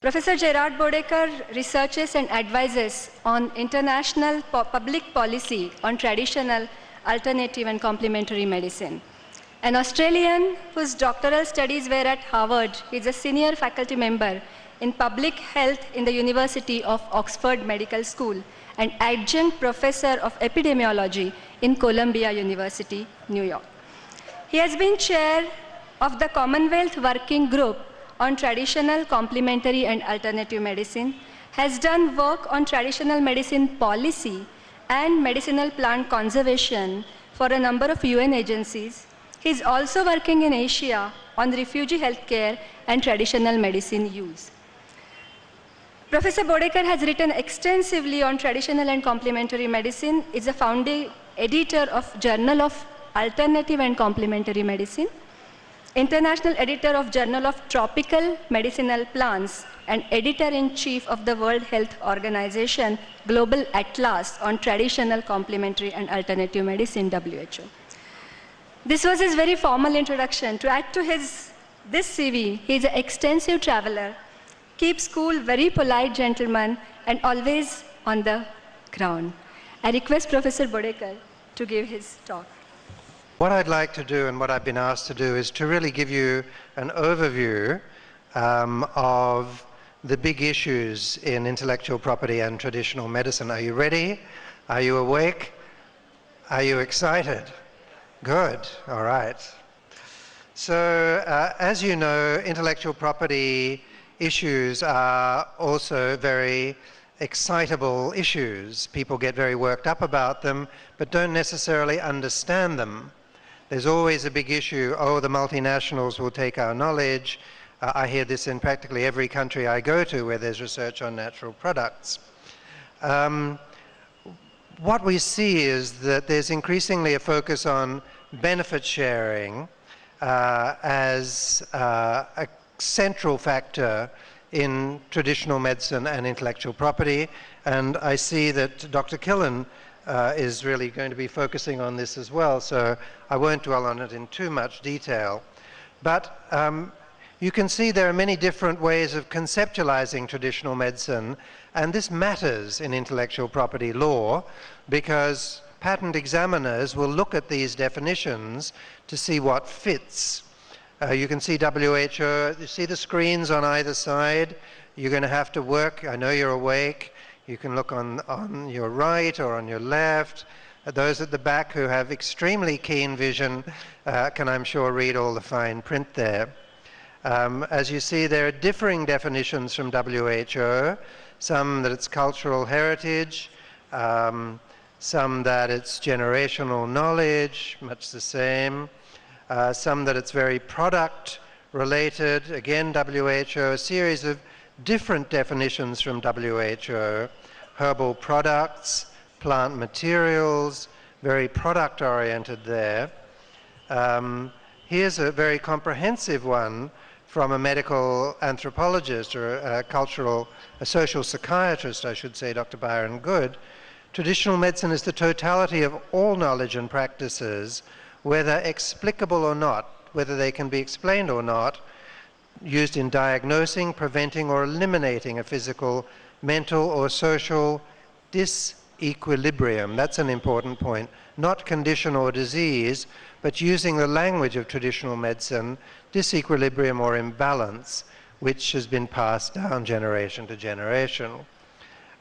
Professor Gerard Bodeker researches and advises on international public policy on traditional, alternative and complementary medicine. An Australian whose doctoral studies were at Harvard, he is a senior faculty member in public health in the University of Oxford Medical School and adjunct professor of epidemiology in Columbia University, New York. He has been chair of the Commonwealth Working Group on traditional, complementary and alternative medicine, has done work on traditional medicine policy and medicinal plant conservation for a number of UN agencies. He is also working in Asia on refugee healthcare and traditional medicine use. Professor Bodeker has written extensively on traditional and complementary medicine, is a founding editor of Journal of Alternative and Complementary Medicine, International Editor of Journal of Tropical Medicinal Plants, and Editor-in-Chief of the World Health Organization Global Atlas on Traditional, Complementary and Alternative Medicine, WHO. This was his very formal introduction. To add to this CV, he is an extensive traveler, keeps cool, very polite gentleman, and always on the ground. I request Professor Bodeker to give his talk. What I'd like to do and what I've been asked to do is to really give you an overview of the big issues in intellectual property and traditional medicine. Are you ready? Are you awake? Are you excited? Good, all right. So as you know, intellectual property issues are also very excitable issues. People get very worked up about them, but don't necessarily understand them. There's always a big issue, oh, the multinationals will take our knowledge. I hear this in practically every country I go to where there's research on natural products. What we see is that there's increasingly a focus on benefit sharing as a central factor in traditional medicine and intellectual property, and I see that Dr. Killen is really going to be focusing on this as well, so I won't dwell on it in too much detail. But you can see there are many different ways of conceptualizing traditional medicine, and this matters in intellectual property law because patent examiners will look at these definitions to see what fits. You can see WHO, you see the screens on either side. You're going to have to work, I know you're awake. You can look on your right or on your left. Those at the back who have extremely keen vision can, I'm sure, read all the fine print there. As you see, there are differing definitions from WHO, some that it's cultural heritage, some that it's generational knowledge, much the same, some that it's very product related, again WHO, a series of different definitions from WHO, herbal products, plant materials, very product oriented there. Here's a very comprehensive one from a medical anthropologist or a social psychiatrist, I should say, Dr. Byron Good. Traditional medicine is the totality of all knowledge and practices, whether explicable or not, whether they can be explained or not, used in diagnosing, preventing or eliminating a physical, mental or social disequilibrium. That's an important point. Not condition or disease, but using the language of traditional medicine, disequilibrium or imbalance, which has been passed down generation to generation.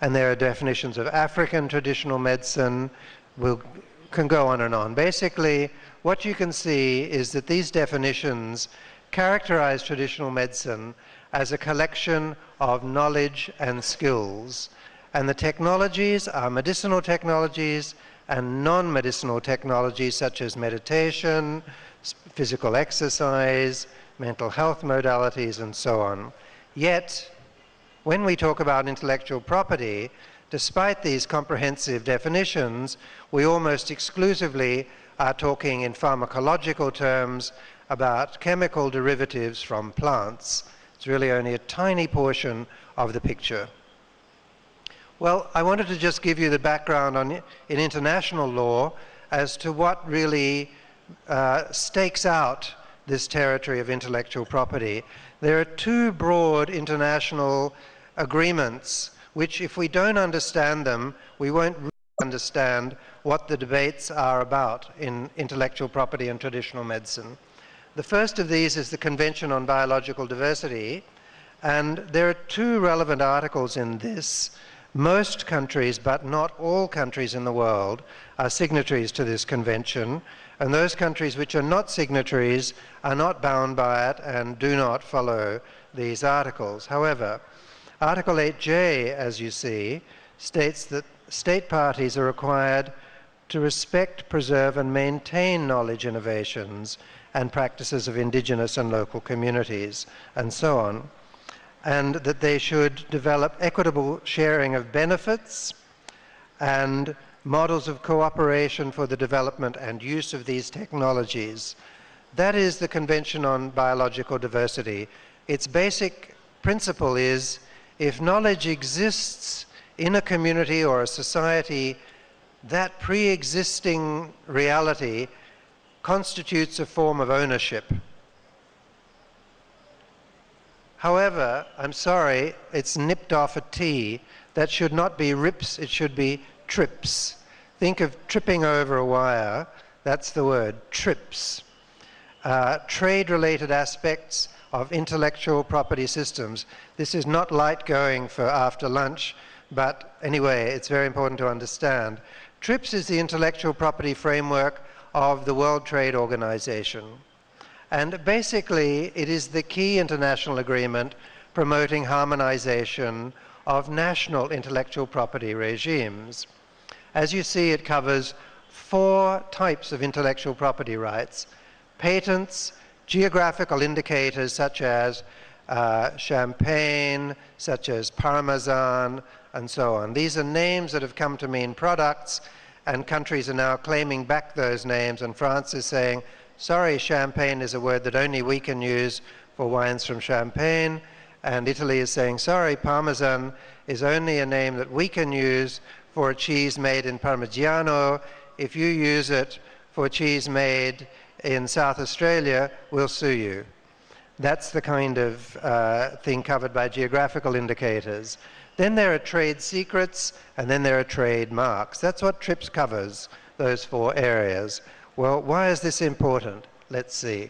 And there are definitions of African traditional medicine, can go on and on. Basically, what you can see is that these definitions characterize traditional medicine as a collection of knowledge and skills. And the technologies are medicinal technologies and non-medicinal technologies such as meditation, physical exercise, mental health modalities, and so on. Yet, when we talk about intellectual property, despite these comprehensive definitions, we almost exclusively are talking in pharmacological terms about chemical derivatives from plants. It's really only a tiny portion of the picture. Well, I wanted to just give you the background in international law as to what really stakes out this territory of intellectual property. There are two broad international agreements which, if we don't understand them, we won't really understand what the debates are about in intellectual property and traditional medicine. The first of these is the Convention on Biological Diversity, and there are two relevant articles in this. Most countries, but not all countries in the world, are signatories to this convention, and those countries which are not signatories are not bound by it and do not follow these articles. However, Article 8J, as you see, states that state parties are required to respect, preserve, and maintain knowledge innovations and practices of indigenous and local communities, and so on, and that they should develop equitable sharing of benefits and models of cooperation for the development and use of these technologies. That is the Convention on Biological Diversity. Its basic principle is, if knowledge exists in a community or a society, that pre-existing reality constitutes a form of ownership. However, I'm sorry, it's nipped off a T. That should not be rips, it should be trips. Think of tripping over a wire. That's the word, trips. Trade-related aspects of intellectual property systems. This is not light going for after lunch, but anyway, it's very important to understand. TRIPS is the intellectual property framework of the World Trade Organization. And basically, it is the key international agreement promoting harmonization of national intellectual property regimes. As you see, it covers 4 types of intellectual property rights: patents, geographical indicators such as champagne, such as parmesan, and so on. These are names that have come to mean products, and countries are now claiming back those names, and France is saying, sorry, champagne is a word that only we can use for wines from Champagne, and Italy is saying, sorry, parmesan is only a name that we can use for a cheese made in Parmigiano. If you use it for cheese made in South Australia, we'll sue you. That's the kind of thing covered by geographical indicators. Then there are trade secrets, and then there are trademarks. That's what TRIPS covers, those 4 areas. Well, why is this important? Let's see.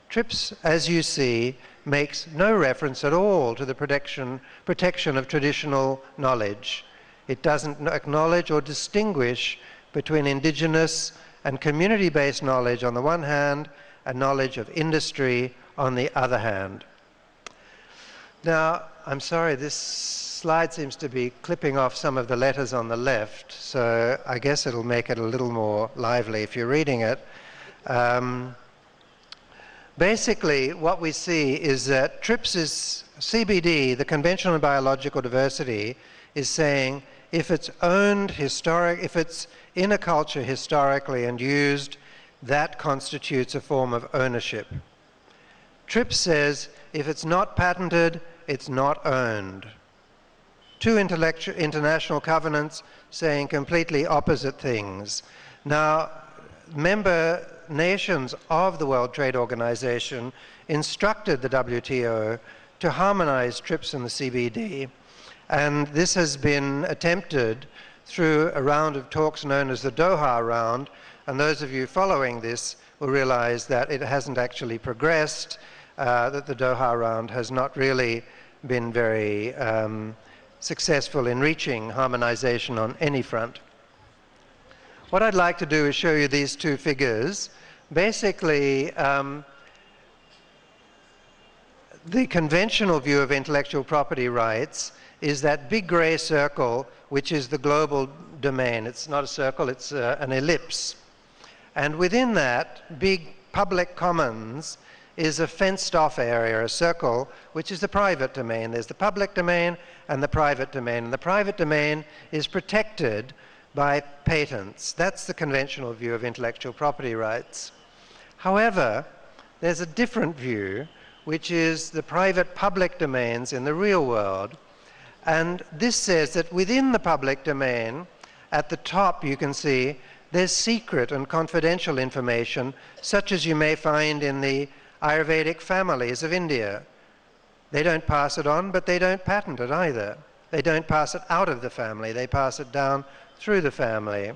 TRIPS, as you see, makes no reference at all to the protection of traditional knowledge. It doesn't acknowledge or distinguish between indigenous and community-based knowledge on the one hand, and knowledge of industry on the other hand. Now, I'm sorry, this slide seems to be clipping off some of the letters on the left, so I guess it'll make it a little more lively if you're reading it. Basically, what we see is that TRIPS is CBD, the Convention on Biological Diversity, is saying if it's owned if it's in a culture historically and used, that constitutes a form of ownership. TRIPS says if it's not patented, it's not owned. 2 international covenants saying completely opposite things. Now, member nations of the World Trade Organization instructed the WTO to harmonize TRIPS and the CBD, and this has been attempted through a round of talks known as the Doha round, and those of you following this will realize that it hasn't actually progressed, that the Doha round has not really been very successful in reaching harmonization on any front. What I'd like to do is show you these 2 figures. Basically, the conventional view of intellectual property rights is that big gray circle, which is the global domain. It's not a circle, it's an ellipse. And within that big public commons is a fenced-off area, a circle, which is the private domain. There's the public domain and the private domain. And the private domain is protected by patents. That's the conventional view of intellectual property rights. However, there's a different view, which is the private-public domains in the real world. And this says that within the public domain, at the top you can see there's secret and confidential information, such as you may find in the Ayurvedic families of India. They don't pass it on, but they don't patent it either. They don't pass it out of the family, they pass it down through the family.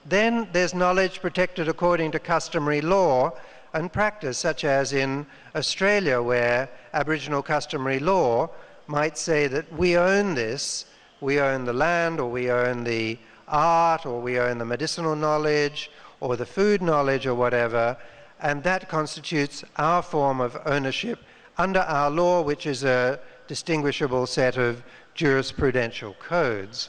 Then there's knowledge protected according to customary law and practice, such as in Australia, where Aboriginal customary law might say that we own this, we own the land, or we own the art, or we own the medicinal knowledge, or the food knowledge, or whatever, and that constitutes our form of ownership under our law, which is a distinguishable set of jurisprudential codes.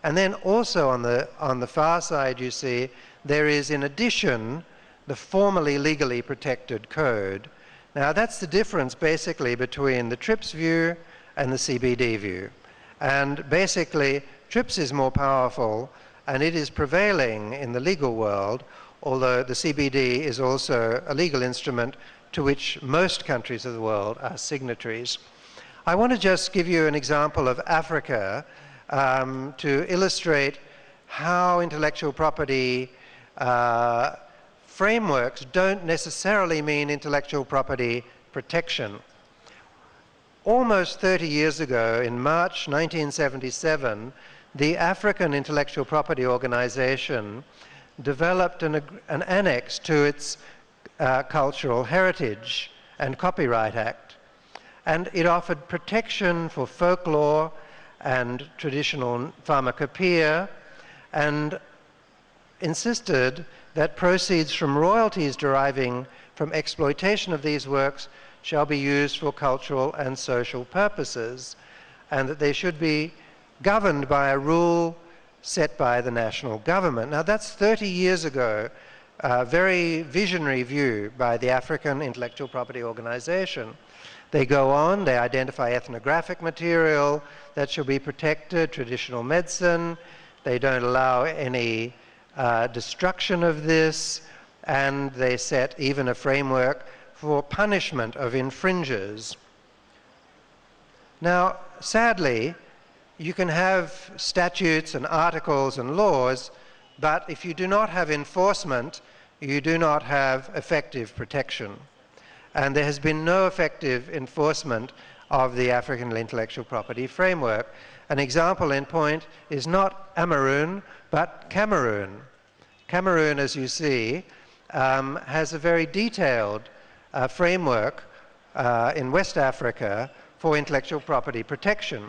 And then also on the far side, you see, there is in addition the formally legally protected code. Now that's the difference basically between the TRIPS view and the CBD view. And basically TRIPS is more powerful and it is prevailing in the legal world, although the CBD is also a legal instrument to which most countries of the world are signatories. I want to just give you an example of Africa to illustrate how intellectual property frameworks don't necessarily mean intellectual property protection. Almost 30 years ago, in March 1977, the African Intellectual Property Organization developed an annex to its Cultural Heritage and Copyright Act. And it offered protection for folklore and traditional pharmacopoeia, and insisted that proceeds from royalties deriving from exploitation of these works shall be used for cultural and social purposes, and that they should be governed by a rule set by the national government. Now that's 30 years ago, a very visionary view by the African Intellectual Property Organization. They go on, they identify ethnographic material that shall be protected, traditional medicine, they don't allow any destruction of this, and they set even a framework for punishment of infringers. Now, sadly, you can have statutes and articles and laws, but if you do not have enforcement, you do not have effective protection. And there has been no effective enforcement of the African Intellectual Property Framework. An example in point is not Amaroon, but Cameroon. Cameroon, as you see, has a very detailed framework in West Africa for intellectual property protection.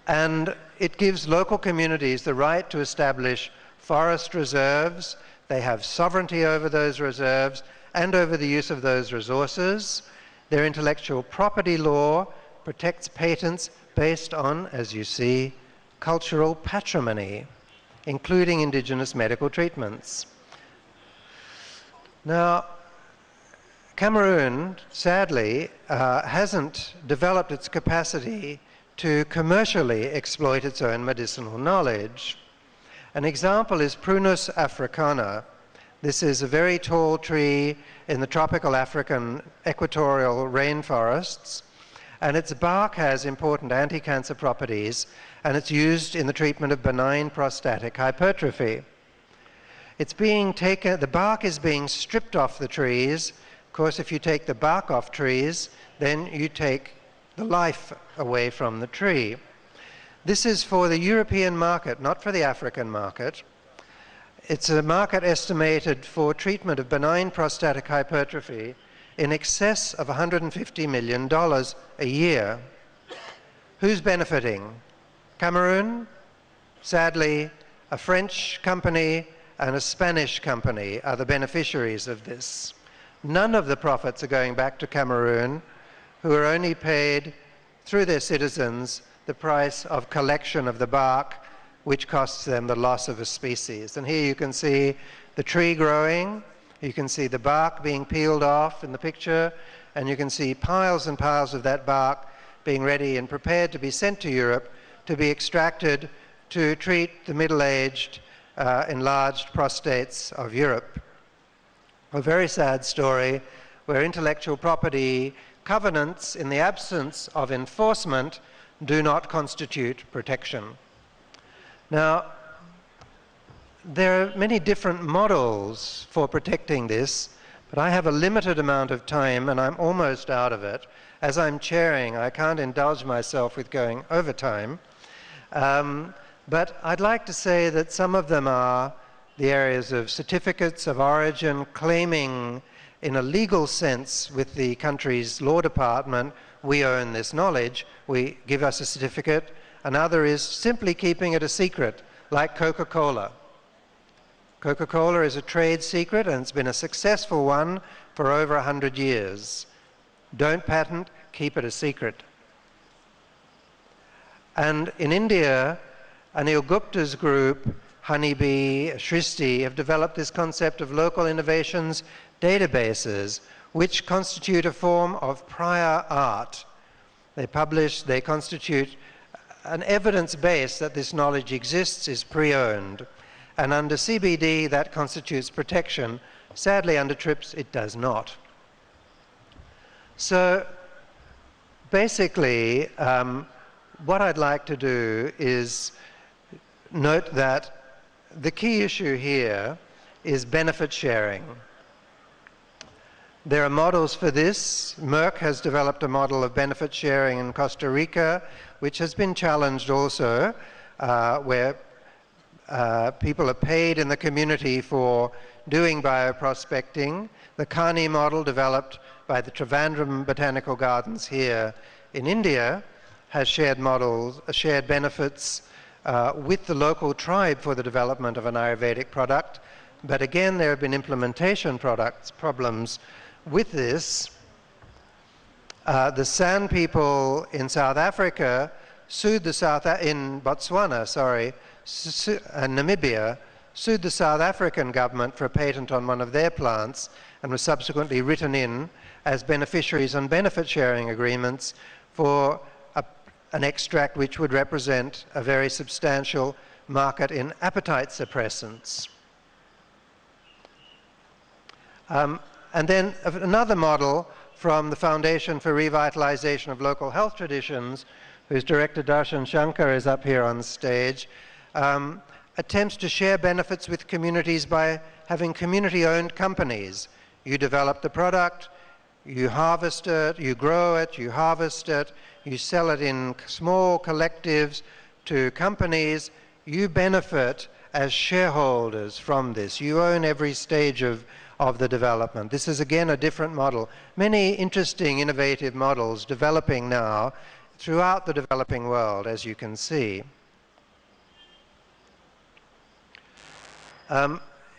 And it gives local communities the right to establish forest reserves. They have sovereignty over those reserves and over the use of those resources. Their intellectual property law protects patents based on, as you see, cultural patrimony, including indigenous medical treatments. Now, Cameroon, sadly, hasn't developed its capacity to commercially exploit its own medicinal knowledge. An example is Prunus africana. This is a very tall tree in the tropical African equatorial rainforests, and its bark has important anti-cancer properties, and it's used in the treatment of benign prostatic hypertrophy. It's being taken, the bark is being stripped off the trees. Of course, if you take the bark off trees, then you take the life away from the tree. This is for the European market, not for the African market. It's a market estimated for treatment of benign prostatic hypertrophy in excess of $150 million a year. Who's benefiting? Cameroon? Sadly, a French company and a Spanish company are the beneficiaries of this. None of the profits are going back to Cameroon, who are only paid through their citizens the price of collection of the bark, which costs them the loss of a species. And here you can see the tree growing, you can see the bark being peeled off in the picture, and you can see piles and piles of that bark being ready and prepared to be sent to Europe to be extracted to treat the middle-aged enlarged prostates of Europe. A very sad story where intellectual property covenants, in the absence of enforcement, do not constitute protection. Now, there are many different models for protecting this, but I have a limited amount of time and I'm almost out of it. as I'm chairing, I can't indulge myself with going over time. But I'd like to say that some of them are the areas of certificates of origin, claiming in a legal sense with the country's law department, we own this knowledge, give us a certificate. Another is simply keeping it a secret, like Coca-Cola. Coca-Cola is a trade secret, and it's been a successful one for over 100 years. Don't patent, keep it a secret. And in India, Anil Gupta's group, Honeybee, Shristi, have developed this concept of local innovations databases, which constitute a form of prior art. They constitute an evidence base that this knowledge exists, is pre-owned. And under CBD, that constitutes protection. Sadly, under TRIPS, it does not. So basically, what I'd like to do is note that the key issue here is benefit sharing. There are models for this. Merck has developed a model of benefit sharing in Costa Rica, which has been challenged also, where people are paid in the community for doing bioprospecting. The Kani model, developed by the Trivandrum Botanical Gardens here in India, has shared benefits with the local tribe for the development of an Ayurvedic product. But again, there have been implementation problems with this. The San people in South Africa sued the in Botswana, and Namibia, sued the South African government for a patent on one of their plants, and was subsequently written in as beneficiaries on benefit sharing agreements for an extract which would represent a very substantial market in appetite suppressants. And then another model from the Foundation for Revitalization of Local Health Traditions, whose director Darshan Shankar is up here on stage, attempts to share benefits with communities by having community-owned companies. You develop the product, you harvest it, you grow it, you harvest it, you sell it in small collectives to companies. You benefit as shareholders from this. You own every stage of the development. This is again a different model. Many interesting, innovative models developing now throughout the developing world, as you can see.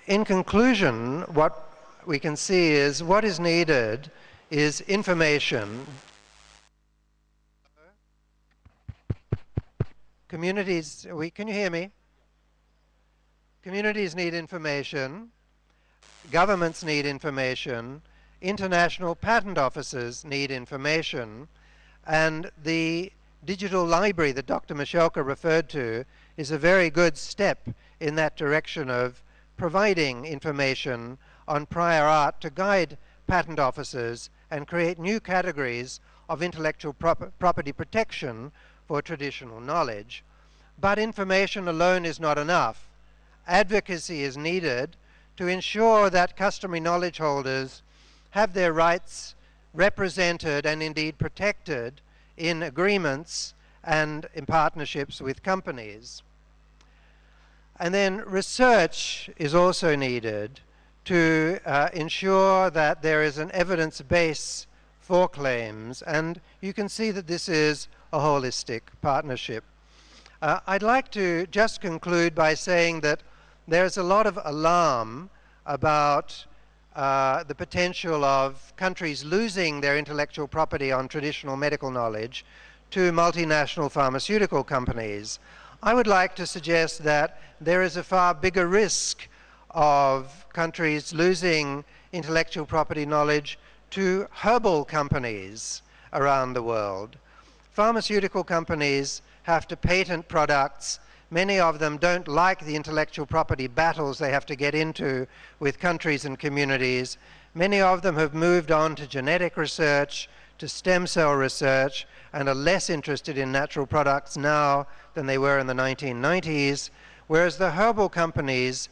In conclusion, what we can see is what is needed is information. Communities, can you hear me? Communities need information. Governments need information. International patent offices need information. And the digital library that Dr. Michalka referred to is a very good step in that direction of providing information on prior art to guide patent offices and create new categories of intellectual property protection for traditional knowledge. But information alone is not enough. Advocacy is needed to ensure that customary knowledge holders have their rights represented and indeed protected in agreements and in partnerships with companies. And then research is also needed to ensure that there is an evidence base for claims, and you can see that this is a holistic partnership. I'd like to just conclude by saying that there's a lot of alarm about the potential of countries losing their intellectual property on traditional medical knowledge to multinational pharmaceutical companies. I would like to suggest that there is a far bigger risk of countries losing intellectual property knowledge to herbal companies around the world. Pharmaceutical companies have to patent products. Many of them don't like the intellectual property battles they have to get into with countries and communities. Many of them have moved on to genetic research, to stem cell research, and are less interested in natural products now than they were in the 1990s, whereas the herbal companies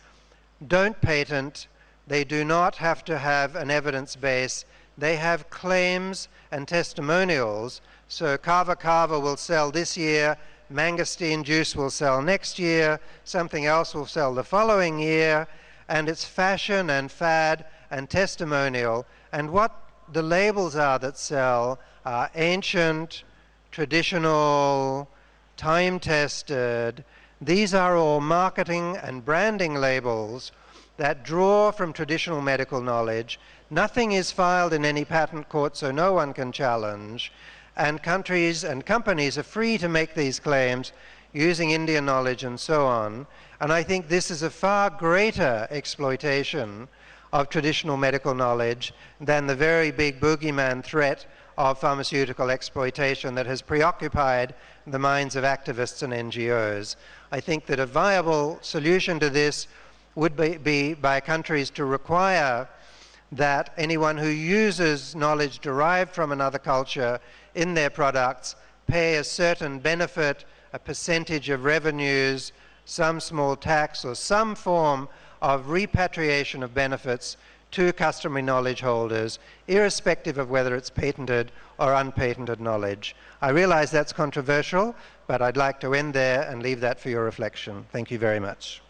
don't patent. They do not have to have an evidence base they have claims and testimonials. So Kava Kava will sell this year, mangosteen juice will sell next year, something else will sell the following year, and it's fashion and fad and testimonial. And what the labels are that sell are ancient, traditional, time-tested. These are all marketing and branding labels that draw from traditional medical knowledge. Nothing is filed in any patent court, so no one can challenge. And countries and companies are free to make these claims using Indian knowledge and so on. And I think this is a far greater exploitation of traditional medical knowledge than the very big boogeyman threat of pharmaceutical exploitation that has preoccupied the minds of activists and NGOs. I think that a viable solution to this would be by countries to require that anyone who uses knowledge derived from another culture in their products pay a certain benefit, a percentage of revenues, some small tax, or some form of repatriation of benefits to customary knowledge holders, irrespective of whether it's patented or unpatented knowledge. I realize that's controversial, but I'd like to end there and leave that for your reflection. Thank you very much.